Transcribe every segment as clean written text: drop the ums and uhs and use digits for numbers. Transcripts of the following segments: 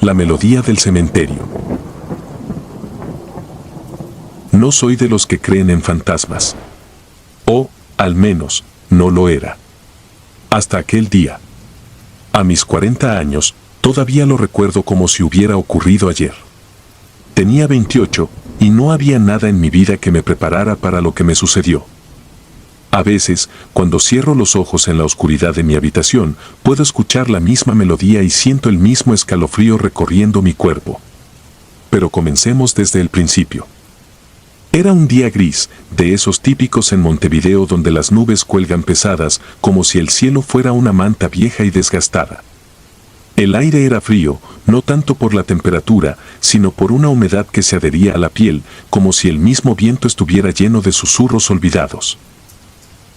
La melodía del cementerio. No soy de los que creen en fantasmas. O, al menos, no lo era. Hasta aquel día. A mis 40 años, todavía lo recuerdo como si hubiera ocurrido ayer. Tenía 28, y no había nada en mi vida que me preparara para lo que me sucedió. A veces, cuando cierro los ojos en la oscuridad de mi habitación, puedo escuchar la misma melodía y siento el mismo escalofrío recorriendo mi cuerpo. Pero comencemos desde el principio. Era un día gris, de esos típicos en Montevideo donde las nubes cuelgan pesadas, como si el cielo fuera una manta vieja y desgastada. El aire era frío, no tanto por la temperatura, sino por una humedad que se adhería a la piel, como si el mismo viento estuviera lleno de susurros olvidados.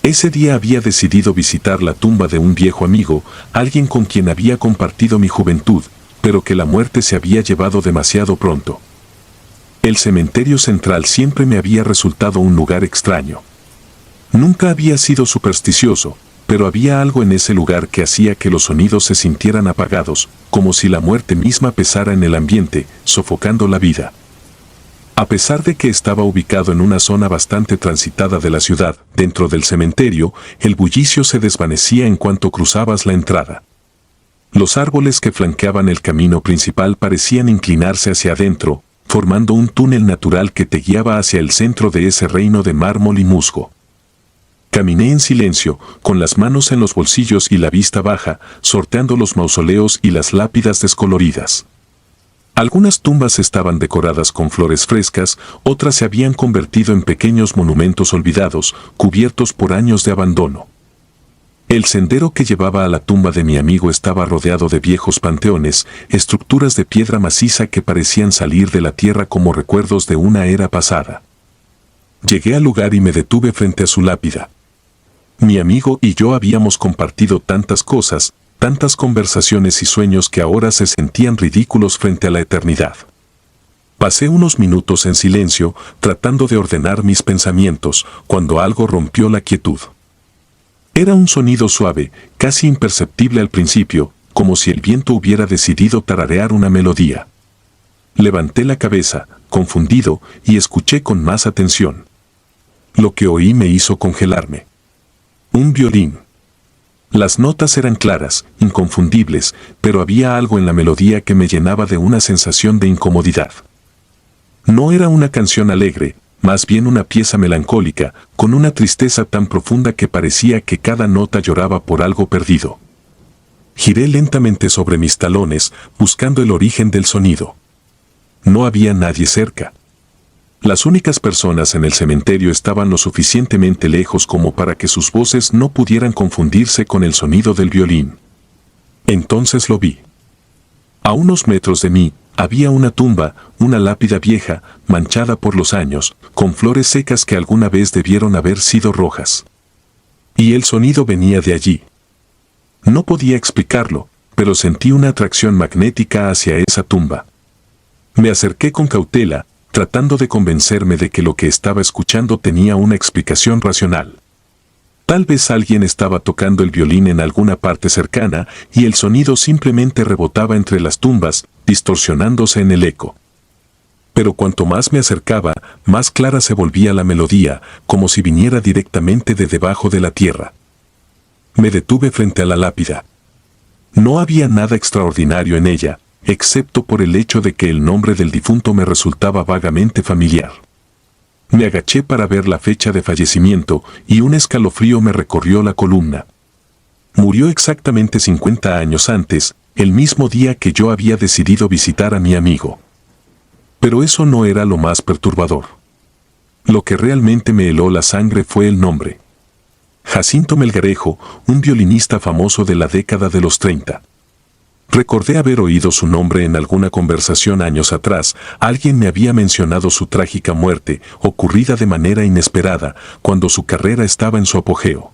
Ese día había decidido visitar la tumba de un viejo amigo, alguien con quien había compartido mi juventud, pero que la muerte se había llevado demasiado pronto. El cementerio central siempre me había resultado un lugar extraño. Nunca había sido supersticioso, pero había algo en ese lugar que hacía que los sonidos se sintieran apagados, como si la muerte misma pesara en el ambiente, sofocando la vida. A pesar de que estaba ubicado en una zona bastante transitada de la ciudad, dentro del cementerio, el bullicio se desvanecía en cuanto cruzabas la entrada. Los árboles que flanqueaban el camino principal parecían inclinarse hacia adentro, formando un túnel natural que te guiaba hacia el centro de ese reino de mármol y musgo. Caminé en silencio, con las manos en los bolsillos y la vista baja, sorteando los mausoleos y las lápidas descoloridas. Algunas tumbas estaban decoradas con flores frescas, otras se habían convertido en pequeños monumentos olvidados, cubiertos por años de abandono. El sendero que llevaba a la tumba de mi amigo estaba rodeado de viejos panteones, estructuras de piedra maciza que parecían salir de la tierra como recuerdos de una era pasada. Llegué al lugar y me detuve frente a su lápida. Mi amigo y yo habíamos compartido tantas cosas, tantas conversaciones y sueños que ahora se sentían ridículos frente a la eternidad. Pasé unos minutos en silencio, tratando de ordenar mis pensamientos, cuando algo rompió la quietud. Era un sonido suave, casi imperceptible al principio, como si el viento hubiera decidido tararear una melodía. Levanté la cabeza, confundido, y escuché con más atención. Lo que oí me hizo congelarme. Un violín. Las notas eran claras, inconfundibles, pero había algo en la melodía que me llenaba de una sensación de incomodidad. No era una canción alegre, más bien una pieza melancólica, con una tristeza tan profunda que parecía que cada nota lloraba por algo perdido. Giré lentamente sobre mis talones, buscando el origen del sonido. No había nadie cerca. Las únicas personas en el cementerio estaban lo suficientemente lejos como para que sus voces no pudieran confundirse con el sonido del violín. Entonces lo vi. A unos metros de mí, había una tumba, una lápida vieja, manchada por los años, con flores secas que alguna vez debieron haber sido rojas. Y el sonido venía de allí. No podía explicarlo, pero sentí una atracción magnética hacia esa tumba. Me acerqué con cautela, tratando de convencerme de que lo que estaba escuchando tenía una explicación racional. Tal vez alguien estaba tocando el violín en alguna parte cercana y el sonido simplemente rebotaba entre las tumbas, distorsionándose en el eco. Pero cuanto más me acercaba, más clara se volvía la melodía, como si viniera directamente de debajo de la tierra. Me detuve frente a la lápida. No había nada extraordinario en ella, excepto por el hecho de que el nombre del difunto me resultaba vagamente familiar. Me agaché para ver la fecha de fallecimiento y un escalofrío me recorrió la columna. Murió exactamente 50 años antes, el mismo día que yo había decidido visitar a mi amigo. Pero eso no era lo más perturbador. Lo que realmente me heló la sangre fue el nombre. Jacinto Melgarejo, un violinista famoso de la década de los 30. Recordé haber oído su nombre en alguna conversación años atrás. Alguien me había mencionado su trágica muerte, ocurrida de manera inesperada, cuando su carrera estaba en su apogeo.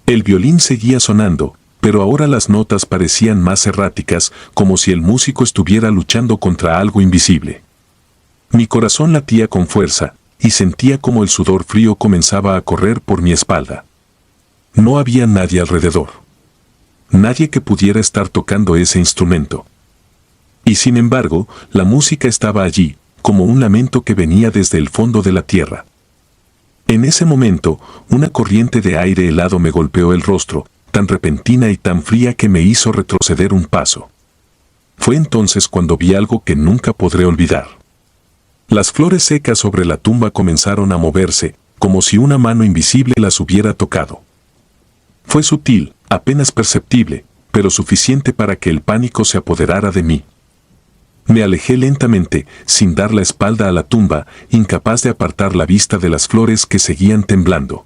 El violín seguía sonando, pero ahora las notas parecían más erráticas, como si el músico estuviera luchando contra algo invisible. Mi corazón latía con fuerza, y sentía como el sudor frío comenzaba a correr por mi espalda. No había nadie alrededor. Nadie que pudiera estar tocando ese instrumento. Y sin embargo, la música estaba allí, como un lamento que venía desde el fondo de la tierra. En ese momento, una corriente de aire helado me golpeó el rostro, tan repentina y tan fría que me hizo retroceder un paso. Fue entonces cuando vi algo que nunca podré olvidar. Las flores secas sobre la tumba comenzaron a moverse, como si una mano invisible las hubiera tocado. Fue sutil, apenas perceptible, pero suficiente para que el pánico se apoderara de mí. Me alejé lentamente, sin dar la espalda a la tumba, incapaz de apartar la vista de las flores que seguían temblando.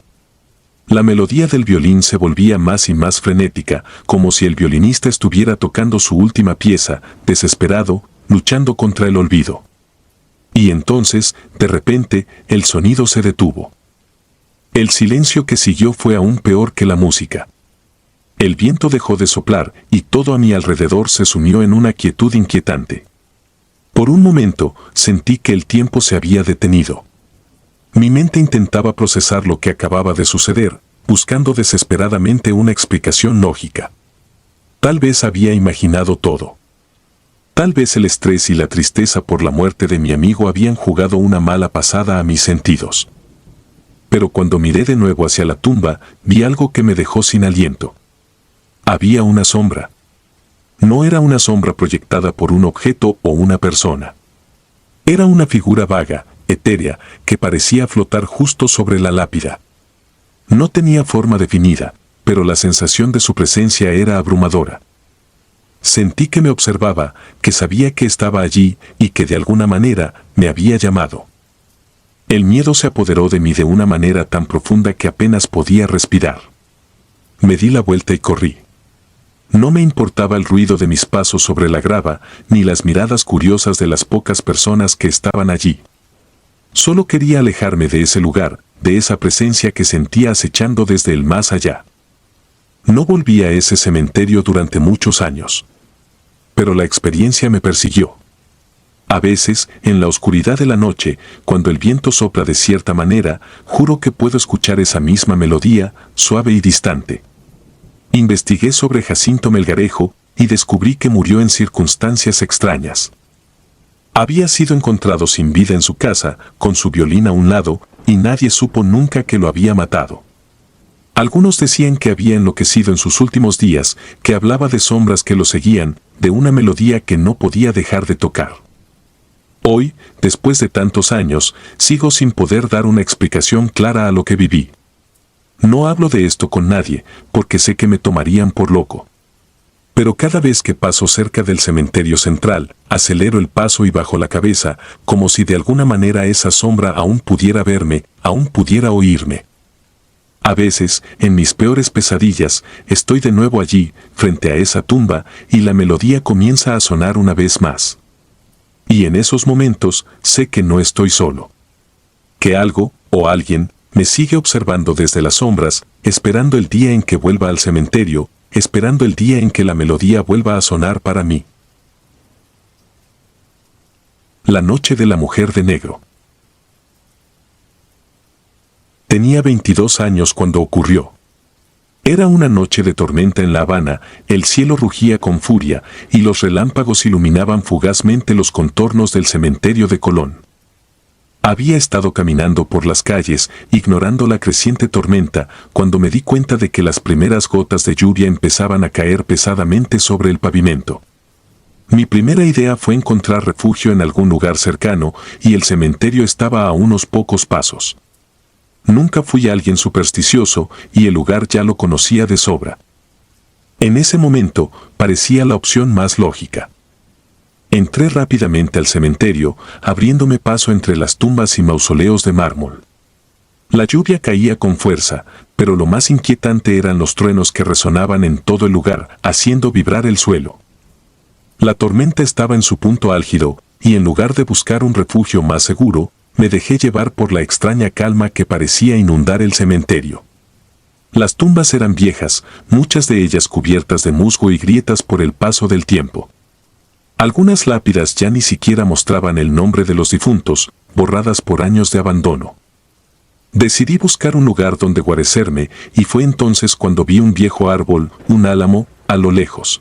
La melodía del violín se volvía más y más frenética, como si el violinista estuviera tocando su última pieza, desesperado, luchando contra el olvido. Y entonces, de repente, el sonido se detuvo. El silencio que siguió fue aún peor que la música. El viento dejó de soplar y todo a mi alrededor se sumió en una quietud inquietante. Por un momento, sentí que el tiempo se había detenido. Mi mente intentaba procesar lo que acababa de suceder, buscando desesperadamente una explicación lógica. Tal vez había imaginado todo. Tal vez el estrés y la tristeza por la muerte de mi amigo habían jugado una mala pasada a mis sentidos. Pero cuando miré de nuevo hacia la tumba, vi algo que me dejó sin aliento. Había una sombra. No era una sombra proyectada por un objeto o una persona. Era una figura vaga, etérea, que parecía flotar justo sobre la lápida. No tenía forma definida, pero la sensación de su presencia era abrumadora. Sentí que me observaba, que sabía que estaba allí y que de alguna manera me había llamado. El miedo se apoderó de mí de una manera tan profunda que apenas podía respirar. Me di la vuelta y corrí. No me importaba el ruido de mis pasos sobre la grava, ni las miradas curiosas de las pocas personas que estaban allí. Solo quería alejarme de ese lugar, de esa presencia que sentía acechando desde el más allá. No volví a ese cementerio durante muchos años. Pero la experiencia me persiguió. A veces, en la oscuridad de la noche, cuando el viento sopla de cierta manera, juro que puedo escuchar esa misma melodía, suave y distante. Investigué sobre Jacinto Melgarejo y descubrí que murió en circunstancias extrañas. Había sido encontrado sin vida en su casa, con su violín a un lado, y nadie supo nunca que lo había matado. Algunos decían que había enloquecido en sus últimos días, que hablaba de sombras que lo seguían, de una melodía que no podía dejar de tocar. Hoy, después de tantos años, sigo sin poder dar una explicación clara a lo que viví. No hablo de esto con nadie, porque sé que me tomarían por loco. Pero cada vez que paso cerca del cementerio central, acelero el paso y bajo la cabeza, como si de alguna manera esa sombra aún pudiera verme, aún pudiera oírme. A veces, en mis peores pesadillas, estoy de nuevo allí, frente a esa tumba, y la melodía comienza a sonar una vez más. Y en esos momentos, sé que no estoy solo. Que algo, o alguien, me sigue observando desde las sombras, esperando el día en que vuelva al cementerio, esperando el día en que la melodía vuelva a sonar para mí. La noche de la mujer de negro. Tenía 22 años cuando ocurrió. Era una noche de tormenta en La Habana, el cielo rugía con furia y los relámpagos iluminaban fugazmente los contornos del cementerio de Colón. Había estado caminando por las calles, ignorando la creciente tormenta, cuando me di cuenta de que las primeras gotas de lluvia empezaban a caer pesadamente sobre el pavimento. Mi primera idea fue encontrar refugio en algún lugar cercano, y el cementerio estaba a unos pocos pasos. Nunca fui alguien supersticioso, y el lugar ya lo conocía de sobra. En ese momento, parecía la opción más lógica. Entré rápidamente al cementerio, abriéndome paso entre las tumbas y mausoleos de mármol. La lluvia caía con fuerza, pero lo más inquietante eran los truenos que resonaban en todo el lugar, haciendo vibrar el suelo. La tormenta estaba en su punto álgido, y en lugar de buscar un refugio más seguro, me dejé llevar por la extraña calma que parecía inundar el cementerio. Las tumbas eran viejas, muchas de ellas cubiertas de musgo y grietas por el paso del tiempo. Algunas lápidas ya ni siquiera mostraban el nombre de los difuntos, borradas por años de abandono. Decidí buscar un lugar donde guarecerme, y fue entonces cuando vi un viejo árbol, un álamo, a lo lejos.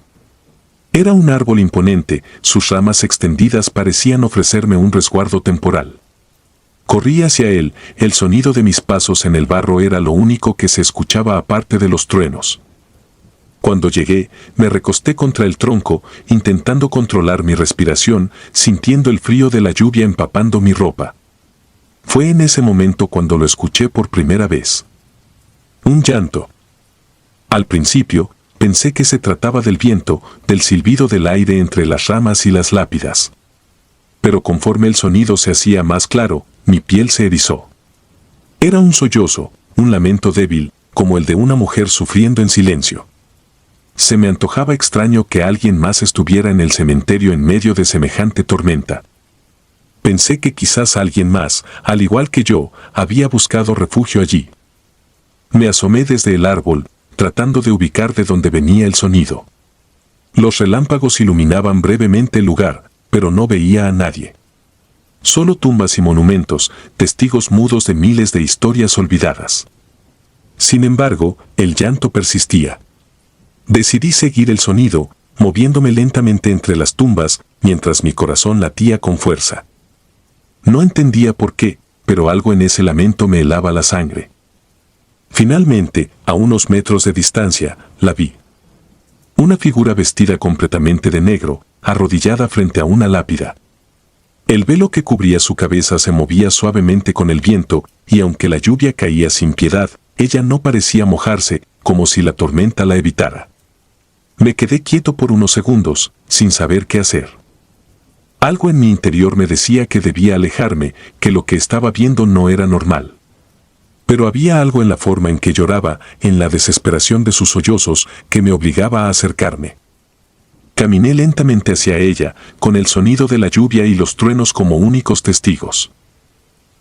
Era un árbol imponente, sus ramas extendidas parecían ofrecerme un resguardo temporal. Corrí hacia él, el sonido de mis pasos en el barro era lo único que se escuchaba aparte de los truenos. Cuando llegué, me recosté contra el tronco, intentando controlar mi respiración, sintiendo el frío de la lluvia empapando mi ropa. Fue en ese momento cuando lo escuché por primera vez. Un llanto. Al principio, pensé que se trataba del viento, del silbido del aire entre las ramas y las lápidas. Pero conforme el sonido se hacía más claro, mi piel se erizó. Era un sollozo, un lamento débil, como el de una mujer sufriendo en silencio. Se me antojaba extraño que alguien más estuviera en el cementerio en medio de semejante tormenta. Pensé que quizás alguien más, al igual que yo, había buscado refugio allí. Me asomé desde el árbol, tratando de ubicar de dónde venía el sonido. Los relámpagos iluminaban brevemente el lugar, pero no veía a nadie. Solo tumbas y monumentos, testigos mudos de miles de historias olvidadas. Sin embargo, el llanto persistía. Decidí seguir el sonido, moviéndome lentamente entre las tumbas, mientras mi corazón latía con fuerza. No entendía por qué, pero algo en ese lamento me helaba la sangre. Finalmente, a unos metros de distancia, la vi. Una figura vestida completamente de negro, arrodillada frente a una lápida. El velo que cubría su cabeza se movía suavemente con el viento, y aunque la lluvia caía sin piedad, ella no parecía mojarse, como si la tormenta la evitara. Me quedé quieto por unos segundos, sin saber qué hacer. Algo en mi interior me decía que debía alejarme, que lo que estaba viendo no era normal. Pero había algo en la forma en que lloraba, en la desesperación de sus sollozos, que me obligaba a acercarme. Caminé lentamente hacia ella, con el sonido de la lluvia y los truenos como únicos testigos.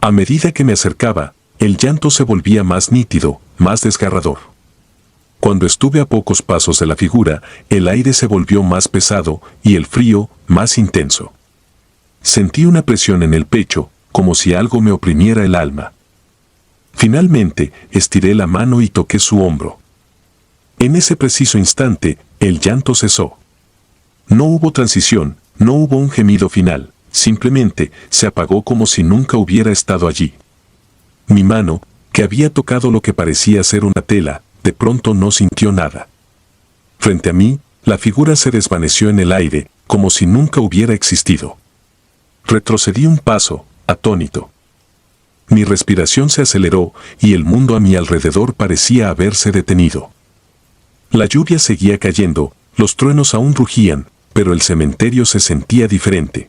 A medida que me acercaba, el llanto se volvía más nítido, más desgarrador. Cuando estuve a pocos pasos de la figura, el aire se volvió más pesado y el frío más intenso. Sentí una presión en el pecho, como si algo me oprimiera el alma. Finalmente, estiré la mano y toqué su hombro. En ese preciso instante, el llanto cesó. No hubo transición, no hubo un gemido final, simplemente se apagó como si nunca hubiera estado allí. Mi mano, que había tocado lo que parecía ser una tela, de pronto no sintió nada. Frente a mí, la figura se desvaneció en el aire, como si nunca hubiera existido. Retrocedí un paso, atónito. Mi respiración se aceleró y el mundo a mi alrededor parecía haberse detenido. La lluvia seguía cayendo, los truenos aún rugían, pero el cementerio se sentía diferente.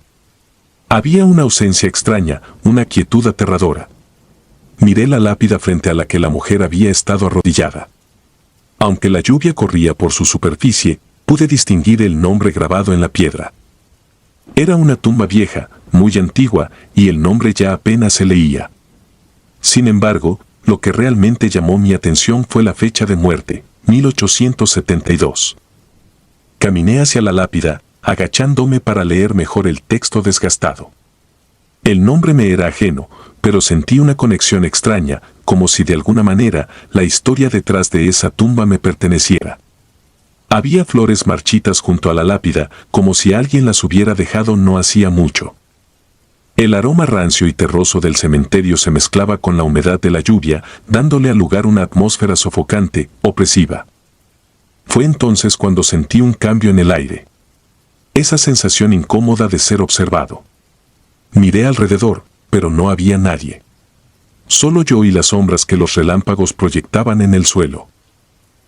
Había una ausencia extraña, una quietud aterradora. Miré la lápida frente a la que la mujer había estado arrodillada. Aunque la lluvia corría por su superficie, pude distinguir el nombre grabado en la piedra. Era una tumba vieja, muy antigua, y el nombre ya apenas se leía. Sin embargo, lo que realmente llamó mi atención fue la fecha de muerte, 1872. Caminé hacia la lápida, agachándome para leer mejor el texto desgastado. El nombre me era ajeno, pero sentí una conexión extraña, como si de alguna manera la historia detrás de esa tumba me perteneciera. Había flores marchitas junto a la lápida, como si alguien las hubiera dejado no hacía mucho. El aroma rancio y terroso del cementerio se mezclaba con la humedad de la lluvia, dándole al lugar una atmósfera sofocante, opresiva. Fue entonces cuando sentí un cambio en el aire. Esa sensación incómoda de ser observado. Miré alrededor, pero no había nadie. Solo yo y las sombras que los relámpagos proyectaban en el suelo.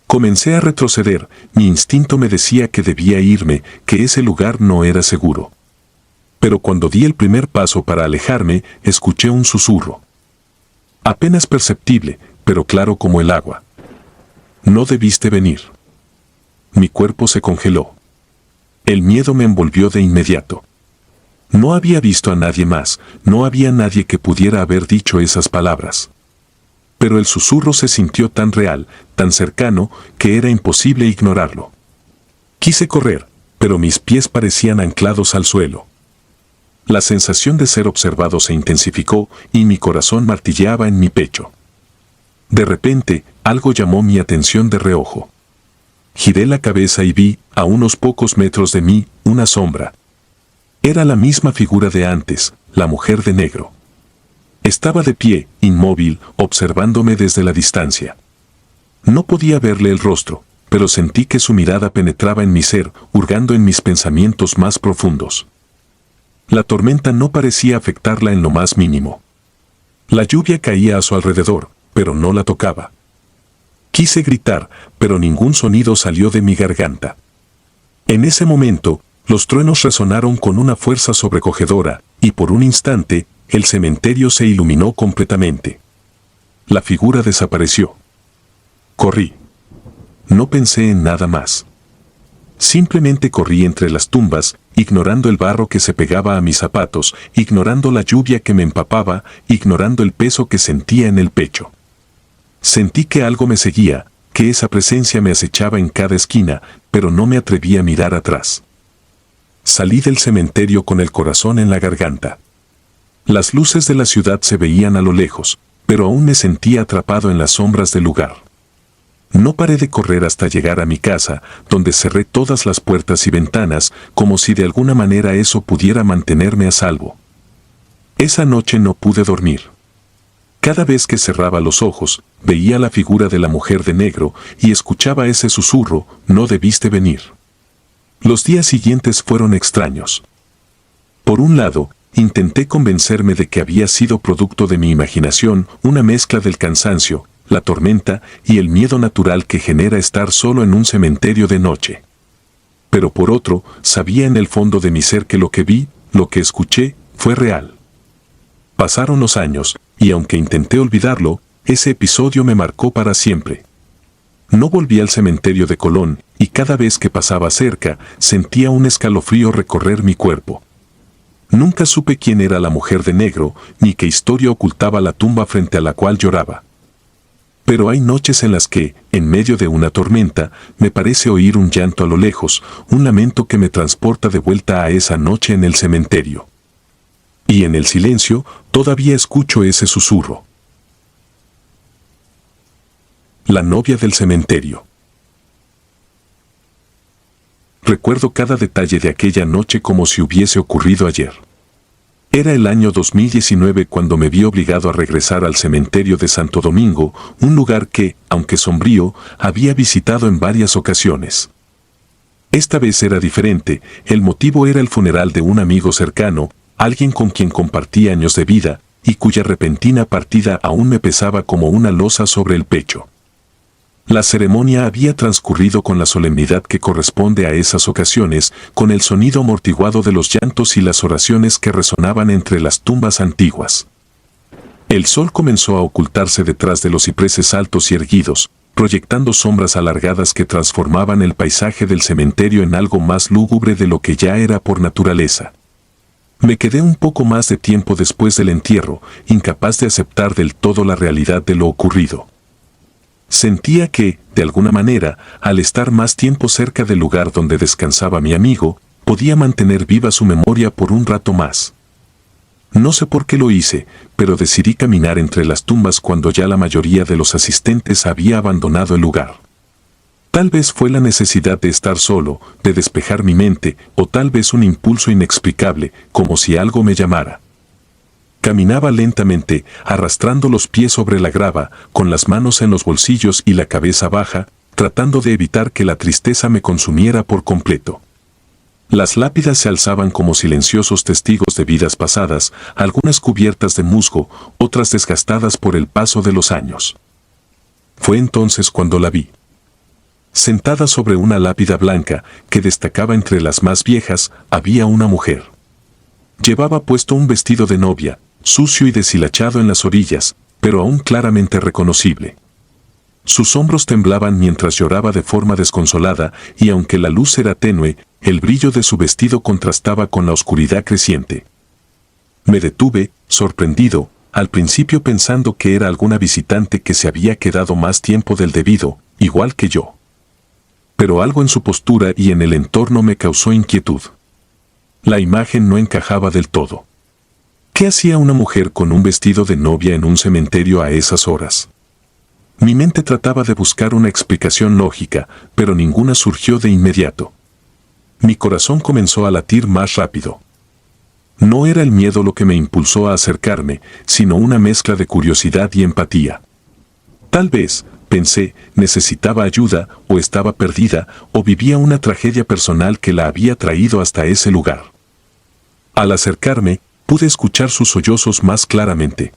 Comencé a retroceder, mi instinto me decía que debía irme, que ese lugar no era seguro. Pero cuando di el primer paso para alejarme, escuché un susurro. Apenas perceptible, pero claro como el agua. No debiste venir. Mi cuerpo se congeló. El miedo me envolvió de inmediato. No había visto a nadie más, no había nadie que pudiera haber dicho esas palabras. Pero el susurro se sintió tan real, tan cercano, que era imposible ignorarlo. Quise correr, pero mis pies parecían anclados al suelo. La sensación de ser observado se intensificó y mi corazón martilleaba en mi pecho. De repente, algo llamó mi atención de reojo. Giré la cabeza y vi, a unos pocos metros de mí, una sombra. Era la misma figura de antes, la mujer de negro. Estaba de pie, inmóvil, observándome desde la distancia. No podía verle el rostro, pero sentí que su mirada penetraba en mi ser, hurgando en mis pensamientos más profundos. La tormenta no parecía afectarla en lo más mínimo. La lluvia caía a su alrededor, pero no la tocaba. Quise gritar, pero ningún sonido salió de mi garganta. En ese momento, los truenos resonaron con una fuerza sobrecogedora, y por un instante, el cementerio se iluminó completamente. La figura desapareció. Corrí. No pensé en nada más. Simplemente corrí entre las tumbas, ignorando el barro que se pegaba a mis zapatos, ignorando la lluvia que me empapaba, ignorando el peso que sentía en el pecho. Sentí que algo me seguía, que esa presencia me acechaba en cada esquina, pero no me atreví a mirar atrás. Salí del cementerio con el corazón en la garganta. Las luces de la ciudad se veían a lo lejos, pero aún me sentía atrapado en las sombras del lugar. No paré de correr hasta llegar a mi casa, donde cerré todas las puertas y ventanas, como si de alguna manera eso pudiera mantenerme a salvo. Esa noche no pude dormir. Cada vez que cerraba los ojos, veía la figura de la mujer de negro y escuchaba ese susurro, no debiste venir. Los días siguientes fueron extraños. Por un lado, intenté convencerme de que había sido producto de mi imaginación, una mezcla del cansancio, la tormenta y el miedo natural que genera estar solo en un cementerio de noche. Pero por otro, sabía en el fondo de mi ser que lo que vi, lo que escuché, fue real. Pasaron los años, y aunque intenté olvidarlo, ese episodio me marcó para siempre. No volví al cementerio de Colón, y cada vez que pasaba cerca, sentía un escalofrío recorrer mi cuerpo. Nunca supe quién era la mujer de negro, ni qué historia ocultaba la tumba frente a la cual lloraba. Pero hay noches en las que, en medio de una tormenta, me parece oír un llanto a lo lejos, un lamento que me transporta de vuelta a esa noche en el cementerio. Y en el silencio, todavía escucho ese susurro. La novia del cementerio. Recuerdo cada detalle de aquella noche como si hubiese ocurrido ayer. Era el año 2019 cuando me vi obligado a regresar al cementerio de Santo Domingo, un lugar que, aunque sombrío, había visitado en varias ocasiones. Esta vez era diferente, el motivo era el funeral de un amigo cercano, alguien con quien compartí años de vida, y cuya repentina partida aún me pesaba como una losa sobre el pecho. La ceremonia había transcurrido con la solemnidad que corresponde a esas ocasiones, con el sonido amortiguado de los llantos y las oraciones que resonaban entre las tumbas antiguas. El sol comenzó a ocultarse detrás de los cipreses altos y erguidos, proyectando sombras alargadas que transformaban el paisaje del cementerio en algo más lúgubre de lo que ya era por naturaleza. Me quedé un poco más de tiempo después del entierro, incapaz de aceptar del todo la realidad de lo ocurrido. Sentía que, de alguna manera, al estar más tiempo cerca del lugar donde descansaba mi amigo, podía mantener viva su memoria por un rato más. No sé por qué lo hice, pero decidí caminar entre las tumbas cuando ya la mayoría de los asistentes había abandonado el lugar. Tal vez fue la necesidad de estar solo, de despejar mi mente, o tal vez un impulso inexplicable, como si algo me llamara. Caminaba lentamente, arrastrando los pies sobre la grava, con las manos en los bolsillos y la cabeza baja, tratando de evitar que la tristeza me consumiera por completo. Las lápidas se alzaban como silenciosos testigos de vidas pasadas, algunas cubiertas de musgo, otras desgastadas por el paso de los años. Fue entonces cuando la vi. Sentada sobre una lápida blanca, que destacaba entre las más viejas, había una mujer. Llevaba puesto un vestido de novia, sucio y deshilachado en las orillas, pero aún claramente reconocible. Sus hombros temblaban mientras lloraba de forma desconsolada, y aunque la luz era tenue, el brillo de su vestido contrastaba con la oscuridad creciente. Me detuve, sorprendido, al principio pensando que era alguna visitante que se había quedado más tiempo del debido, igual que yo. Pero algo en su postura y en el entorno me causó inquietud. La imagen no encajaba del todo. ¿Qué hacía una mujer con un vestido de novia en un cementerio a esas horas? Mi mente trataba de buscar una explicación lógica, pero ninguna surgió de inmediato. Mi corazón comenzó a latir más rápido. No era el miedo lo que me impulsó a acercarme, sino una mezcla de curiosidad y empatía. Tal vez, pensé, necesitaba ayuda, o estaba perdida, o vivía una tragedia personal que la había traído hasta ese lugar. Al acercarme, pude escuchar sus sollozos más claramente.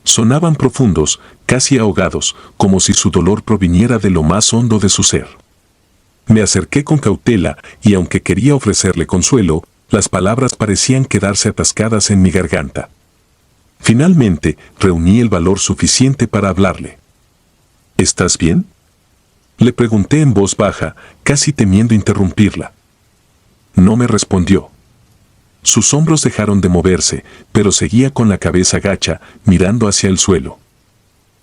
Sonaban profundos, casi ahogados, como si su dolor proviniera de lo más hondo de su ser. Me acerqué con cautela, y aunque quería ofrecerle consuelo, las palabras parecían quedarse atascadas en mi garganta. Finalmente, reuní el valor suficiente para hablarle. ¿Estás bien?, le pregunté en voz baja, casi temiendo interrumpirla. No me respondió. Sus hombros dejaron de moverse, pero seguía con la cabeza gacha, mirando hacia el suelo.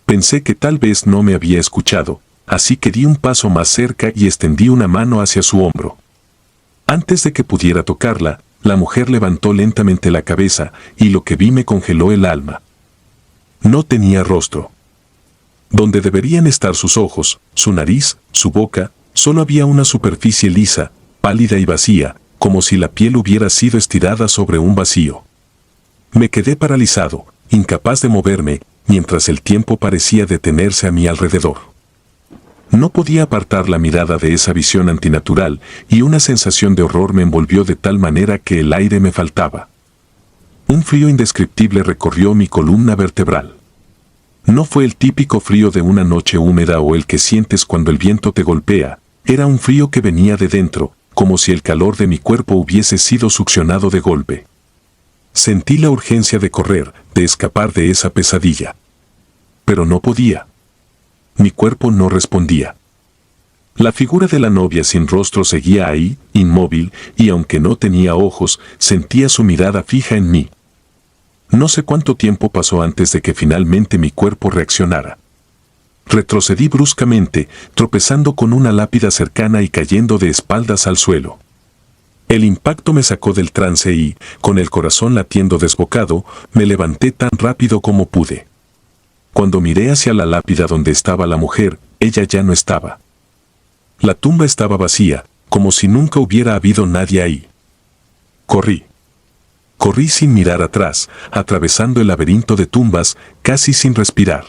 Pensé que tal vez no me había escuchado, así que di un paso más cerca y extendí una mano hacia su hombro. Antes de que pudiera tocarla, la mujer levantó lentamente la cabeza, y lo que vi me congeló el alma. No tenía rostro. Donde deberían estar sus ojos, su nariz, su boca, solo había una superficie lisa, pálida y vacía, como si la piel hubiera sido estirada sobre un vacío. Me quedé paralizado, incapaz de moverme, mientras el tiempo parecía detenerse a mi alrededor. No podía apartar la mirada de esa visión antinatural, y una sensación de horror me envolvió de tal manera que el aire me faltaba. Un frío indescriptible recorrió mi columna vertebral. No fue el típico frío de una noche húmeda o el que sientes cuando el viento te golpea, era un frío que venía de dentro, como si el calor de mi cuerpo hubiese sido succionado de golpe. Sentí la urgencia de correr, de escapar de esa pesadilla. Pero no podía. Mi cuerpo no respondía. La figura de la novia sin rostro seguía ahí, inmóvil, y aunque no tenía ojos, sentía su mirada fija en mí. No sé cuánto tiempo pasó antes de que finalmente mi cuerpo reaccionara. Retrocedí bruscamente, tropezando con una lápida cercana y cayendo de espaldas al suelo. El impacto me sacó del trance y, con el corazón latiendo desbocado, me levanté tan rápido como pude. Cuando miré hacia la lápida donde estaba la mujer, ella ya no estaba. La tumba estaba vacía, como si nunca hubiera habido nadie ahí. Corrí. Corrí sin mirar atrás, atravesando el laberinto de tumbas, casi sin respirar.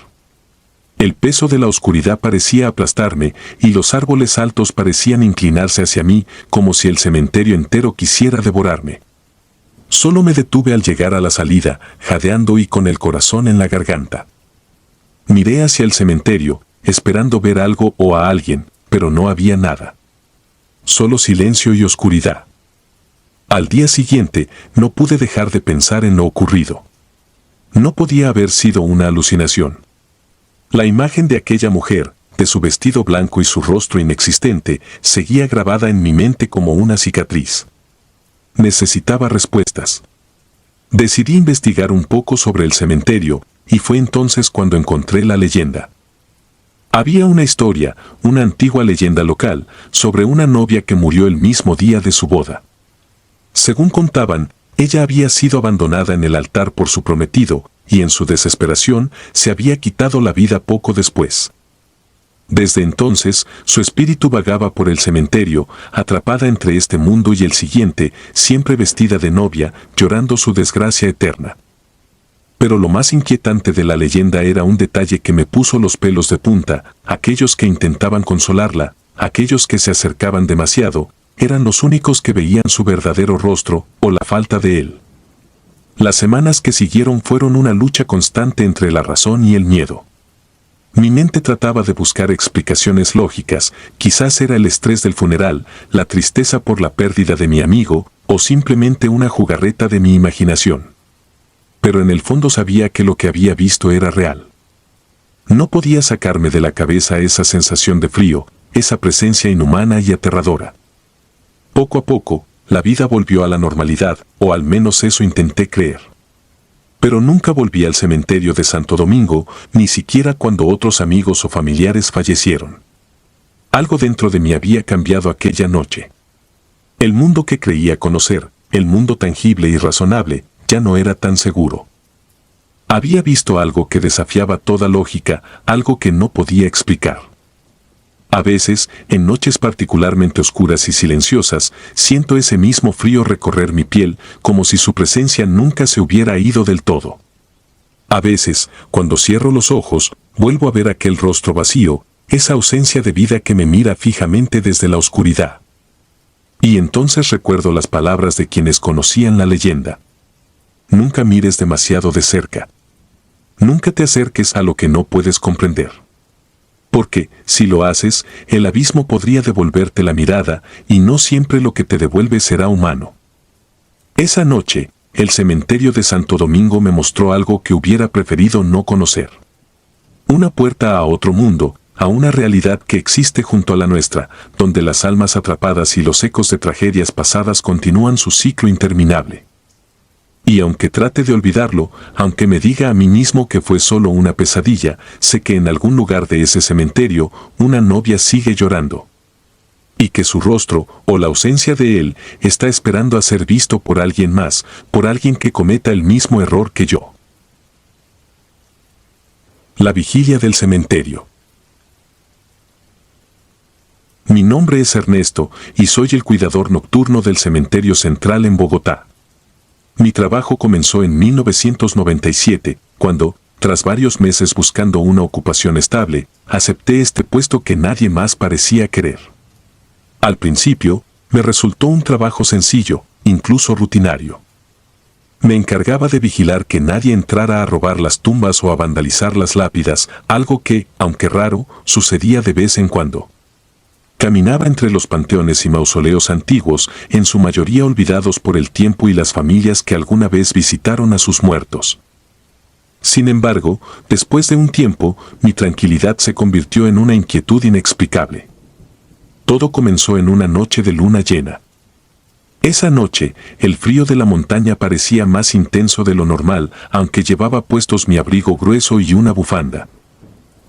El peso de la oscuridad parecía aplastarme, y los árboles altos parecían inclinarse hacia mí, como si el cementerio entero quisiera devorarme. Solo me detuve al llegar a la salida, jadeando y con el corazón en la garganta. Miré hacia el cementerio, esperando ver algo o a alguien, pero no había nada. Solo silencio y oscuridad. Al día siguiente, no pude dejar de pensar en lo ocurrido. No podía haber sido una alucinación. La imagen de aquella mujer, de su vestido blanco y su rostro inexistente, seguía grabada en mi mente como una cicatriz. Necesitaba respuestas. Decidí investigar un poco sobre el cementerio, y fue entonces cuando encontré la leyenda. Había una historia, una antigua leyenda local, sobre una novia que murió el mismo día de su boda. Según contaban, ella había sido abandonada en el altar por su prometido, y en su desesperación se había quitado la vida poco después. Desde entonces, su espíritu vagaba por el cementerio, atrapada entre este mundo y el siguiente, siempre vestida de novia, llorando su desgracia eterna. Pero lo más inquietante de la leyenda era un detalle que me puso los pelos de punta: aquellos que intentaban consolarla, aquellos que se acercaban demasiado, eran los únicos que veían su verdadero rostro, o la falta de él. Las semanas que siguieron fueron una lucha constante entre la razón y el miedo. Mi mente trataba de buscar explicaciones lógicas, quizás era el estrés del funeral, la tristeza por la pérdida de mi amigo, o simplemente una jugarreta de mi imaginación. Pero en el fondo sabía que lo que había visto era real. No podía sacarme de la cabeza esa sensación de frío, esa presencia inhumana y aterradora. Poco a poco, la vida volvió a la normalidad, o al menos eso intenté creer. Pero nunca volví al cementerio de Santo Domingo, ni siquiera cuando otros amigos o familiares fallecieron. Algo dentro de mí había cambiado aquella noche. El mundo que creía conocer, el mundo tangible y razonable, ya no era tan seguro. Había visto algo que desafiaba toda lógica, algo que no podía explicar. A veces, en noches particularmente oscuras y silenciosas, siento ese mismo frío recorrer mi piel, como si su presencia nunca se hubiera ido del todo. A veces, cuando cierro los ojos, vuelvo a ver aquel rostro vacío, esa ausencia de vida que me mira fijamente desde la oscuridad. Y entonces recuerdo las palabras de quienes conocían la leyenda. Nunca mires demasiado de cerca. Nunca te acerques a lo que no puedes comprender. Porque, si lo haces, el abismo podría devolverte la mirada, y no siempre lo que te devuelve será humano. Esa noche, el cementerio de Santo Domingo me mostró algo que hubiera preferido no conocer. Una puerta a otro mundo, a una realidad que existe junto a la nuestra, donde las almas atrapadas y los ecos de tragedias pasadas continúan su ciclo interminable. Y aunque trate de olvidarlo, aunque me diga a mí mismo que fue solo una pesadilla, sé que en algún lugar de ese cementerio, una novia sigue llorando. Y que su rostro, o la ausencia de él, está esperando a ser visto por alguien más, por alguien que cometa el mismo error que yo. La vigilia del cementerio. Mi nombre es Ernesto, y soy el cuidador nocturno del cementerio central en Bogotá. Mi trabajo comenzó en 1997, cuando, tras varios meses buscando una ocupación estable, acepté este puesto que nadie más parecía querer. Al principio, me resultó un trabajo sencillo, incluso rutinario. Me encargaba de vigilar que nadie entrara a robar las tumbas o a vandalizar las lápidas, algo que, aunque raro, sucedía de vez en cuando. Caminaba entre los panteones y mausoleos antiguos, en su mayoría olvidados por el tiempo y las familias que alguna vez visitaron a sus muertos. Sin embargo, después de un tiempo, mi tranquilidad se convirtió en una inquietud inexplicable. Todo comenzó en una noche de luna llena. Esa noche, el frío de la montaña parecía más intenso de lo normal, aunque llevaba puestos mi abrigo grueso y una bufanda.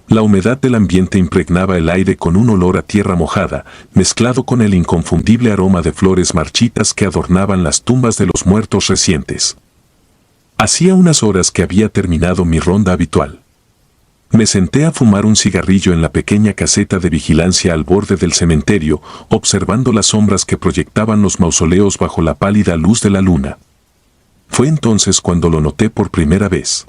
La humedad del ambiente impregnaba el aire con un olor a tierra mojada, mezclado con el inconfundible aroma de flores marchitas que adornaban las tumbas de los muertos recientes. Hacía unas horas que había terminado mi ronda habitual. Me senté a fumar un cigarrillo en la pequeña caseta de vigilancia al borde del cementerio, observando las sombras que proyectaban los mausoleos bajo la pálida luz de la luna. Fue entonces cuando lo noté por primera vez.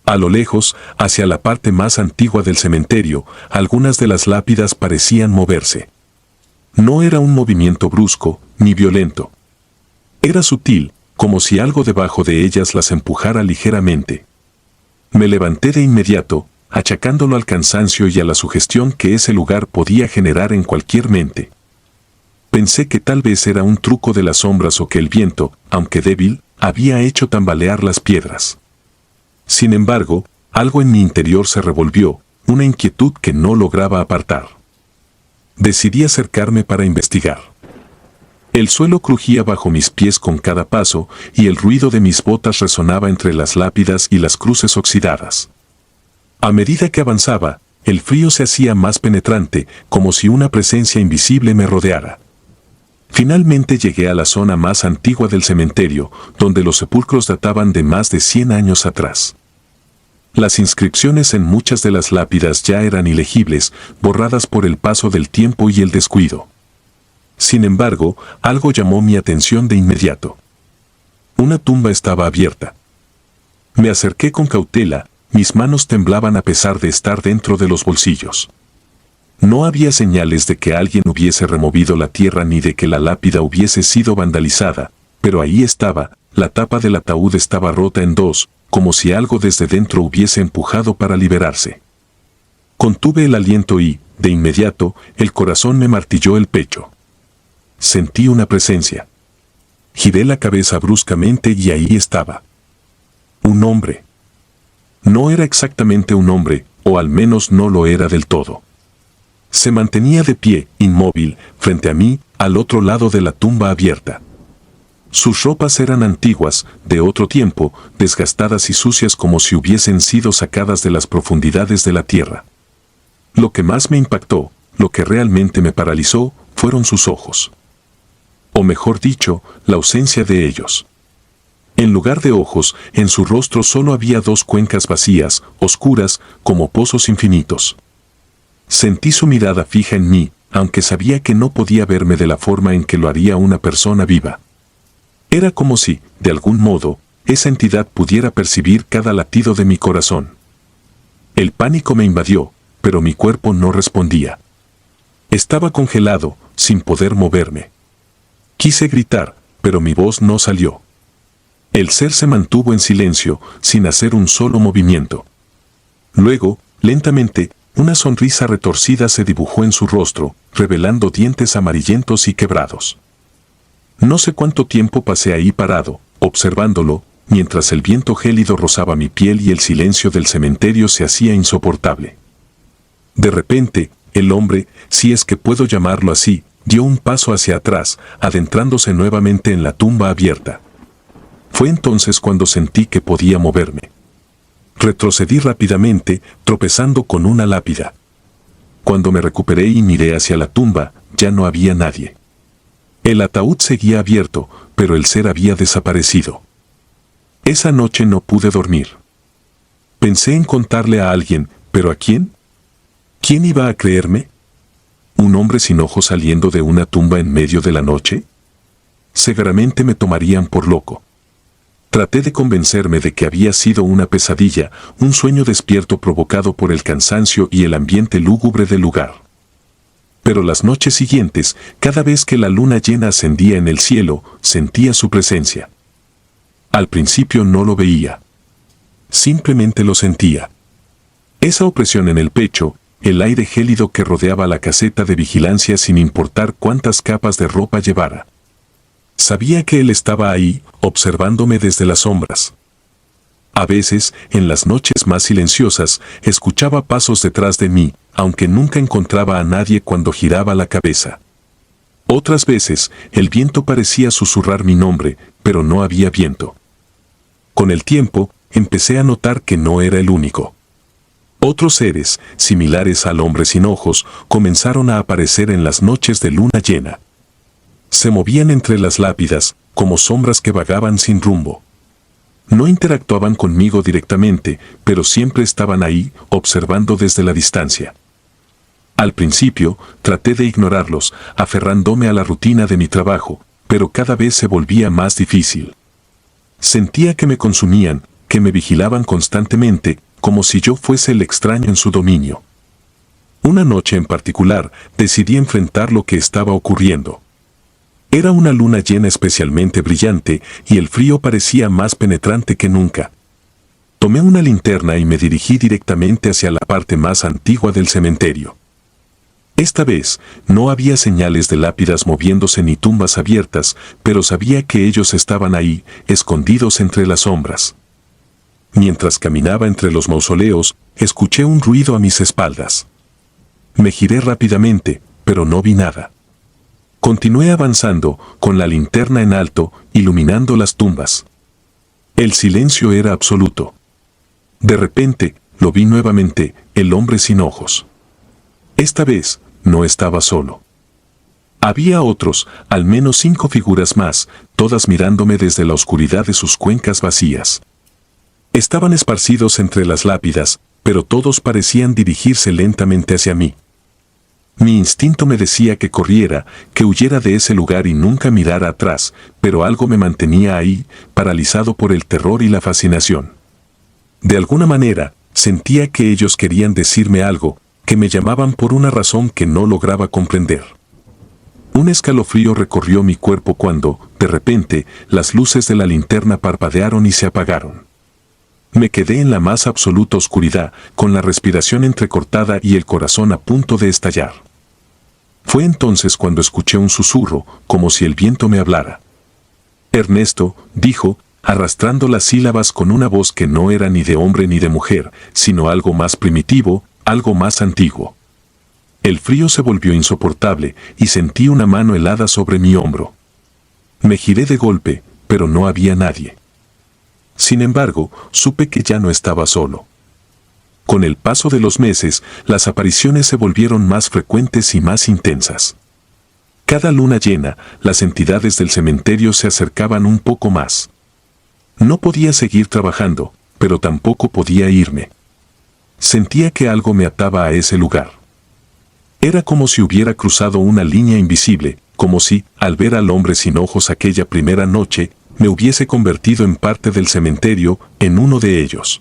A lo lejos, hacia la parte más antigua del cementerio, algunas de las lápidas parecían moverse. No era un movimiento brusco, ni violento. Era sutil, como si algo debajo de ellas las empujara ligeramente. Me levanté de inmediato, achacándolo al cansancio y a la sugestión que ese lugar podía generar en cualquier mente. Pensé que tal vez era un truco de las sombras o que el viento, aunque débil, había hecho tambalear las piedras. Sin embargo, algo en mi interior se revolvió, una inquietud que no lograba apartar. Decidí acercarme para investigar. El suelo crujía bajo mis pies con cada paso, y el ruido de mis botas resonaba entre las lápidas y las cruces oxidadas. A medida que avanzaba, el frío se hacía más penetrante, como si una presencia invisible me rodeara. Finalmente llegué a la zona más antigua del cementerio, donde los sepulcros databan de más de 100 años atrás. Las inscripciones en muchas de las lápidas ya eran ilegibles, borradas por el paso del tiempo y el descuido. Sin embargo, algo llamó mi atención de inmediato. Una tumba estaba abierta. Me acerqué con cautela, mis manos temblaban a pesar de estar dentro de los bolsillos. No había señales de que alguien hubiese removido la tierra ni de que la lápida hubiese sido vandalizada, pero ahí estaba, la tapa del ataúd estaba rota en dos, como si algo desde dentro hubiese empujado para liberarse. Contuve el aliento y, de inmediato, el corazón me martilló el pecho. Sentí una presencia. Giré la cabeza bruscamente y ahí estaba. Un hombre. No era exactamente un hombre, o al menos no lo era del todo. Se mantenía de pie, inmóvil, frente a mí, al otro lado de la tumba abierta. Sus ropas eran antiguas, de otro tiempo, desgastadas y sucias como si hubiesen sido sacadas de las profundidades de la tierra. Lo que más me impactó, lo que realmente me paralizó, fueron sus ojos. O mejor dicho, la ausencia de ellos. En lugar de ojos, en su rostro solo había dos cuencas vacías, oscuras, como pozos infinitos. Sentí su mirada fija en mí, aunque sabía que no podía verme de la forma en que lo haría una persona viva. Era como si, de algún modo, esa entidad pudiera percibir cada latido de mi corazón. El pánico me invadió, pero mi cuerpo no respondía. Estaba congelado, sin poder moverme. Quise gritar, pero mi voz no salió. El ser se mantuvo en silencio, sin hacer un solo movimiento. Luego, lentamente, una sonrisa retorcida se dibujó en su rostro, revelando dientes amarillentos y quebrados. No sé cuánto tiempo pasé ahí parado, observándolo, mientras el viento gélido rozaba mi piel y el silencio del cementerio se hacía insoportable. De repente, el hombre, si es que puedo llamarlo así, dio un paso hacia atrás, adentrándose nuevamente en la tumba abierta. Fue entonces cuando sentí que podía moverme. Retrocedí rápidamente, tropezando con una lápida. Cuando me recuperé y miré hacia la tumba, ya no había nadie. El ataúd seguía abierto, pero el ser había desaparecido. Esa noche no pude dormir. Pensé en contarle a alguien, ¿pero a quién? ¿Quién iba a creerme? ¿Un hombre sin ojos saliendo de una tumba en medio de la noche? Seguramente me tomarían por loco. Traté de convencerme de que había sido una pesadilla, un sueño despierto provocado por el cansancio y el ambiente lúgubre del lugar. Pero las noches siguientes, cada vez que la luna llena ascendía en el cielo, sentía su presencia. Al principio no lo veía. Simplemente lo sentía. Esa opresión en el pecho, el aire gélido que rodeaba la caseta de vigilancia sin importar cuántas capas de ropa llevara. Sabía que él estaba ahí, observándome desde las sombras. A veces, en las noches más silenciosas, escuchaba pasos detrás de mí, aunque nunca encontraba a nadie cuando giraba la cabeza. Otras veces, el viento parecía susurrar mi nombre, pero no había viento. Con el tiempo, empecé a notar que no era el único. Otros seres, similares al hombre sin ojos, comenzaron a aparecer en las noches de luna llena. Se movían entre las lápidas, como sombras que vagaban sin rumbo. No interactuaban conmigo directamente, pero siempre estaban ahí, observando desde la distancia. Al principio, traté de ignorarlos, aferrándome a la rutina de mi trabajo, pero cada vez se volvía más difícil. Sentía que me consumían, que me vigilaban constantemente, como si yo fuese el extraño en su dominio. Una noche en particular, decidí enfrentar lo que estaba ocurriendo. Era una luna llena especialmente brillante y el frío parecía más penetrante que nunca. Tomé una linterna y me dirigí directamente hacia la parte más antigua del cementerio. Esta vez, no había señales de lápidas moviéndose ni tumbas abiertas, pero sabía que ellos estaban ahí, escondidos entre las sombras. Mientras caminaba entre los mausoleos, escuché un ruido a mis espaldas. Me giré rápidamente, pero no vi nada. Continué avanzando, con la linterna en alto, iluminando las tumbas. El silencio era absoluto. De repente, lo vi nuevamente, el hombre sin ojos. Esta vez, no estaba solo. Había otros, al menos 5 figuras más, todas mirándome desde la oscuridad de sus cuencas vacías. Estaban esparcidos entre las lápidas, pero todos parecían dirigirse lentamente hacia mí. Mi instinto me decía que corriera, que huyera de ese lugar y nunca mirara atrás, pero algo me mantenía ahí, paralizado por el terror y la fascinación. De alguna manera, sentía que ellos querían decirme algo, que me llamaban por una razón que no lograba comprender. Un escalofrío recorrió mi cuerpo cuando, de repente, las luces de la linterna parpadearon y se apagaron. Me quedé en la más absoluta oscuridad, con la respiración entrecortada y el corazón a punto de estallar. Fue entonces cuando escuché un susurro, como si el viento me hablara. Ernesto, dijo, arrastrando las sílabas con una voz que no era ni de hombre ni de mujer, sino algo más primitivo, algo más antiguo. El frío se volvió insoportable y sentí una mano helada sobre mi hombro. Me giré de golpe, pero no había nadie. Sin embargo, supe que ya no estaba solo. Con el paso de los meses, las apariciones se volvieron más frecuentes y más intensas. Cada luna llena, las entidades del cementerio se acercaban un poco más. No podía seguir trabajando, pero tampoco podía irme. Sentía que algo me ataba a ese lugar. Era como si hubiera cruzado una línea invisible, como si, al ver al hombre sin ojos aquella primera noche, me hubiese convertido en parte del cementerio, en uno de ellos.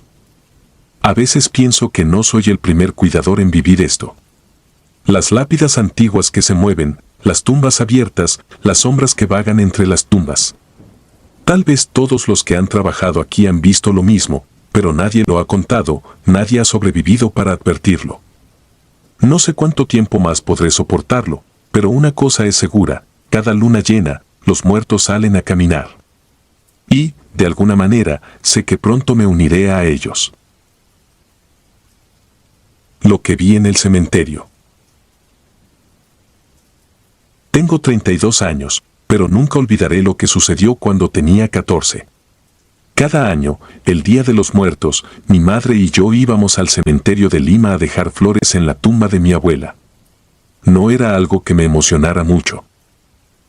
A veces pienso que no soy el primer cuidador en vivir esto. Las lápidas antiguas que se mueven, las tumbas abiertas, las sombras que vagan entre las tumbas. Tal vez todos los que han trabajado aquí han visto lo mismo, pero nadie lo ha contado, nadie ha sobrevivido para advertirlo. No sé cuánto tiempo más podré soportarlo, pero una cosa es segura, cada luna llena, los muertos salen a caminar. Y, de alguna manera, sé que pronto me uniré a ellos. Lo que vi en el cementerio. Tengo 32 años, pero nunca olvidaré lo que sucedió cuando tenía 14. Cada año, el Día de los Muertos, mi madre y yo íbamos al cementerio de Lima a dejar flores en la tumba de mi abuela. No era algo que me emocionara mucho.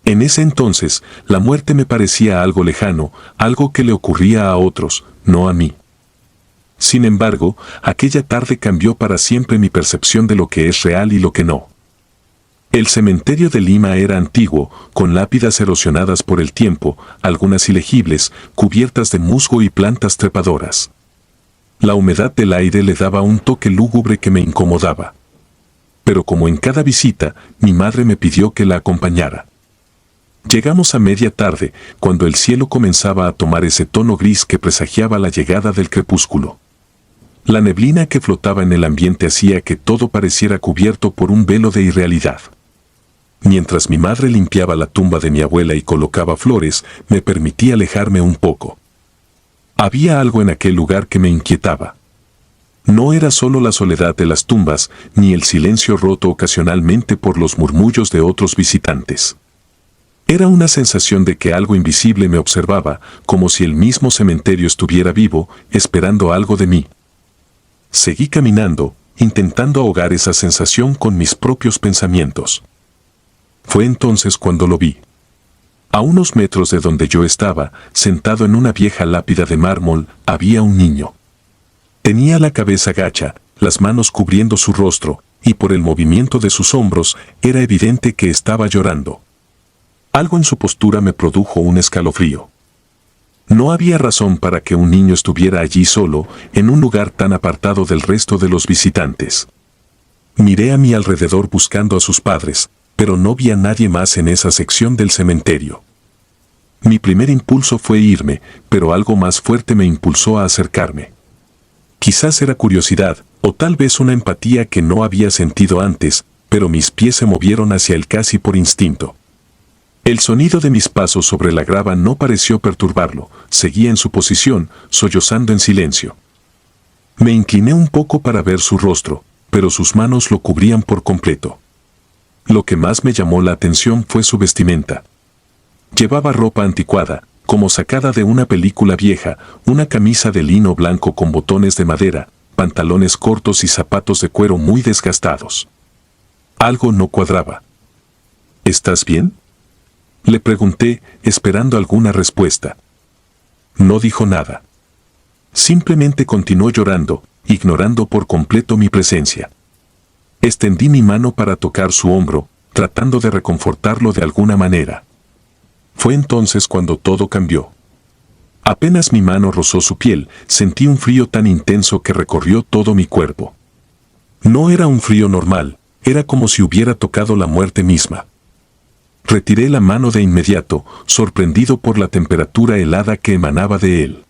En ese entonces, la muerte me parecía algo lejano, algo que le ocurría a otros, no a mí. Sin embargo, aquella tarde cambió para siempre mi percepción de lo que es real y lo que no. El cementerio de Lima era antiguo, con lápidas erosionadas por el tiempo, algunas ilegibles, cubiertas de musgo y plantas trepadoras. La humedad del aire le daba un toque lúgubre que me incomodaba. Pero como en cada visita, mi madre me pidió que la acompañara. Llegamos a media tarde, cuando el cielo comenzaba a tomar ese tono gris que presagiaba la llegada del crepúsculo. La neblina que flotaba en el ambiente hacía que todo pareciera cubierto por un velo de irrealidad. Mientras mi madre limpiaba la tumba de mi abuela y colocaba flores, me permití alejarme un poco. Había algo en aquel lugar que me inquietaba. No era solo la soledad de las tumbas, ni el silencio roto ocasionalmente por los murmullos de otros visitantes. Era una sensación de que algo invisible me observaba, como si el mismo cementerio estuviera vivo, esperando algo de mí. Seguí caminando, intentando ahogar esa sensación con mis propios pensamientos. Fue entonces cuando lo vi. A unos metros de donde yo estaba, sentado en una vieja lápida de mármol, había un niño. Tenía la cabeza gacha, las manos cubriendo su rostro, y por el movimiento de sus hombros, era evidente que estaba llorando. Algo en su postura me produjo un escalofrío. No había razón para que un niño estuviera allí solo, en un lugar tan apartado del resto de los visitantes. Miré a mi alrededor buscando a sus padres, pero no vi a nadie más en esa sección del cementerio. Mi primer impulso fue irme, pero algo más fuerte me impulsó a acercarme. Quizás era curiosidad, o tal vez una empatía que no había sentido antes, pero mis pies se movieron hacia él casi por instinto. El sonido de mis pasos sobre la grava no pareció perturbarlo, seguía en su posición, sollozando en silencio. Me incliné un poco para ver su rostro, pero sus manos lo cubrían por completo. Lo que más me llamó la atención fue su vestimenta. Llevaba ropa anticuada, como sacada de una película vieja, una camisa de lino blanco con botones de madera, pantalones cortos y zapatos de cuero muy desgastados. Algo no cuadraba. ¿Estás bien?, le pregunté, esperando alguna respuesta. No dijo nada. Simplemente continuó llorando, ignorando por completo mi presencia. Extendí mi mano para tocar su hombro, tratando de reconfortarlo de alguna manera. Fue entonces cuando todo cambió. Apenas mi mano rozó su piel, sentí un frío tan intenso que recorrió todo mi cuerpo. No era un frío normal, era como si hubiera tocado la muerte misma. Retiré la mano de inmediato, sorprendido por la temperatura helada que emanaba de él.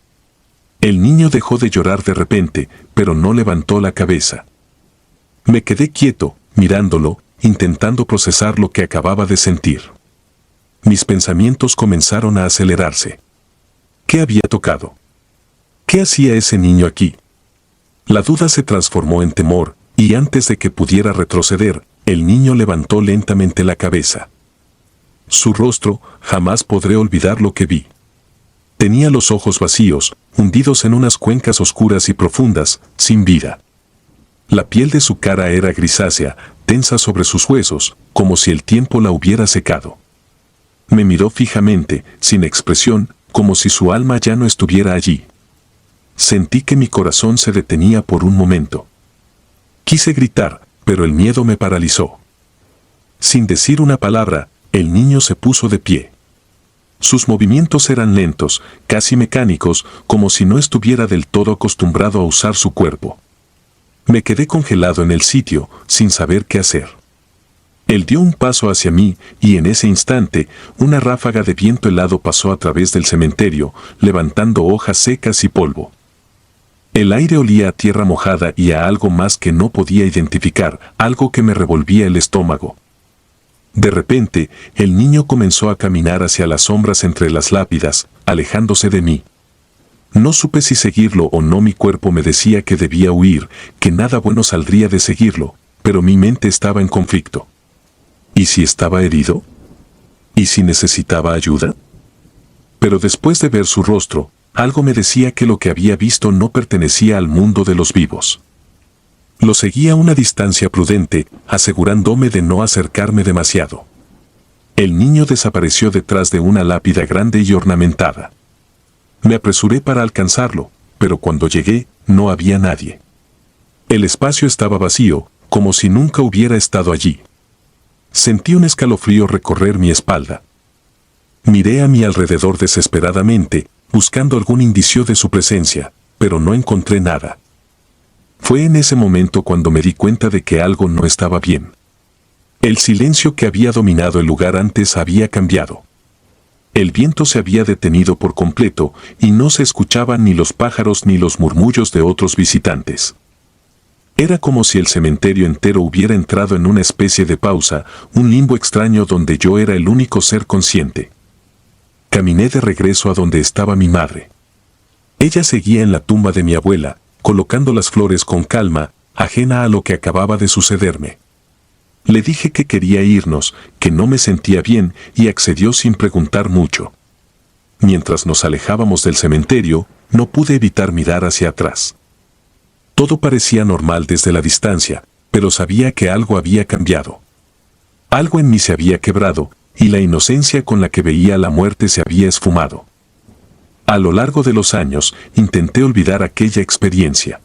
El niño dejó de llorar de repente, pero no levantó la cabeza. Me quedé quieto, mirándolo, intentando procesar lo que acababa de sentir. Mis pensamientos comenzaron a acelerarse. ¿Qué había tocado? ¿Qué hacía ese niño aquí? La duda se transformó en temor, y antes de que pudiera retroceder, el niño levantó lentamente la cabeza. Su rostro, jamás podré olvidar lo que vi. Tenía los ojos vacíos, hundidos en unas cuencas oscuras y profundas, sin vida. La piel de su cara era grisácea, tensa sobre sus huesos, como si el tiempo la hubiera secado. Me miró fijamente, sin expresión, como si su alma ya no estuviera allí. Sentí que mi corazón se detenía por un momento. Quise gritar, pero el miedo me paralizó. Sin decir una palabra, el niño se puso de pie. Sus movimientos eran lentos, casi mecánicos, como si no estuviera del todo acostumbrado a usar su cuerpo. Me quedé congelado en el sitio, sin saber qué hacer. Él dio un paso hacia mí, y en ese instante, una ráfaga de viento helado pasó a través del cementerio, levantando hojas secas y polvo. El aire olía a tierra mojada y a algo más que no podía identificar, algo que me revolvía el estómago. De repente, el niño comenzó a caminar hacia las sombras entre las lápidas, alejándose de mí. No supe si seguirlo o no, mi cuerpo me decía que debía huir, que nada bueno saldría de seguirlo, pero mi mente estaba en conflicto. ¿Y si estaba herido? ¿Y si necesitaba ayuda? Pero después de ver su rostro, algo me decía que lo que había visto no pertenecía al mundo de los vivos. Lo seguí a una distancia prudente, asegurándome de no acercarme demasiado. El niño desapareció detrás de una lápida grande y ornamentada. Me apresuré para alcanzarlo, pero cuando llegué, no había nadie. El espacio estaba vacío, como si nunca hubiera estado allí. Sentí un escalofrío recorrer mi espalda. Miré a mi alrededor desesperadamente, buscando algún indicio de su presencia, pero no encontré nada. Fue en ese momento cuando me di cuenta de que algo no estaba bien. El silencio que había dominado el lugar antes había cambiado. El viento se había detenido por completo y no se escuchaban ni los pájaros ni los murmullos de otros visitantes. Era como si el cementerio entero hubiera entrado en una especie de pausa, un limbo extraño donde yo era el único ser consciente. Caminé de regreso a donde estaba mi madre. Ella seguía en la tumba de mi abuela, colocando las flores con calma, ajena a lo que acababa de sucederme. Le dije que quería irnos, que no me sentía bien, y accedió sin preguntar mucho. Mientras nos alejábamos del cementerio, no pude evitar mirar hacia atrás. Todo parecía normal desde la distancia, pero sabía que algo había cambiado. Algo en mí se había quebrado, y la inocencia con la que veía la muerte se había esfumado. A lo largo de los años, intenté olvidar aquella experiencia.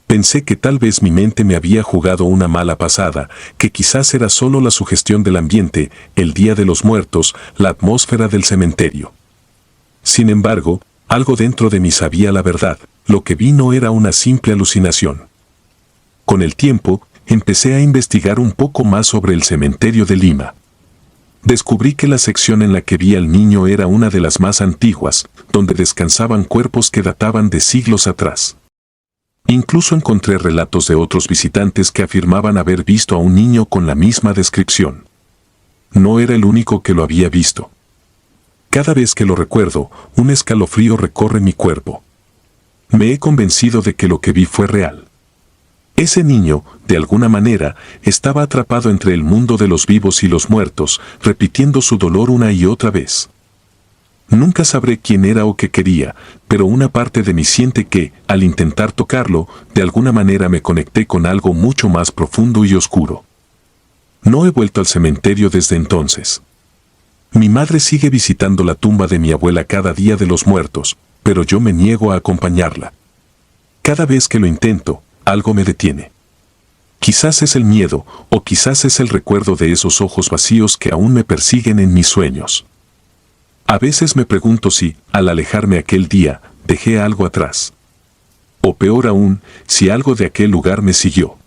Pensé que tal vez mi mente me había jugado una mala pasada, que quizás era solo la sugestión del ambiente, el Día de los Muertos, la atmósfera del cementerio. Sin embargo, algo dentro de mí sabía la verdad, lo que vi no era una simple alucinación. Con el tiempo, empecé a investigar un poco más sobre el cementerio de Lima. Descubrí que la sección en la que vi al niño era una de las más antiguas, donde descansaban cuerpos que databan de siglos atrás. Incluso encontré relatos de otros visitantes que afirmaban haber visto a un niño con la misma descripción. No era el único que lo había visto. Cada vez que lo recuerdo, un escalofrío recorre mi cuerpo. Me he convencido de que lo que vi fue real. Ese niño, de alguna manera, estaba atrapado entre el mundo de los vivos y los muertos, repitiendo su dolor una y otra vez. Nunca sabré quién era o qué quería, pero una parte de mí siente que, al intentar tocarlo, de alguna manera me conecté con algo mucho más profundo y oscuro. No he vuelto al cementerio desde entonces. Mi madre sigue visitando la tumba de mi abuela cada Día de los Muertos, pero yo me niego a acompañarla. Cada vez que lo intento, algo me detiene. Quizás es el miedo, o quizás es el recuerdo de esos ojos vacíos que aún me persiguen en mis sueños. A veces me pregunto si, al alejarme aquel día, dejé algo atrás. O peor aún, si algo de aquel lugar me siguió.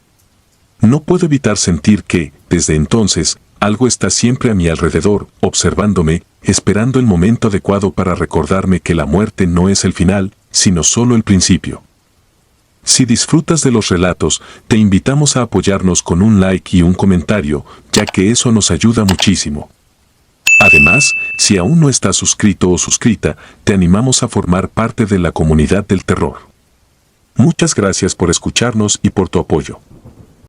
No puedo evitar sentir que, desde entonces, algo está siempre a mi alrededor, observándome, esperando el momento adecuado para recordarme que la muerte no es el final, sino solo el principio. Si disfrutas de los relatos, te invitamos a apoyarnos con un like y un comentario, ya que eso nos ayuda muchísimo. Además, si aún no estás suscrito o suscrita, te animamos a formar parte de la comunidad del terror. Muchas gracias por escucharnos y por tu apoyo.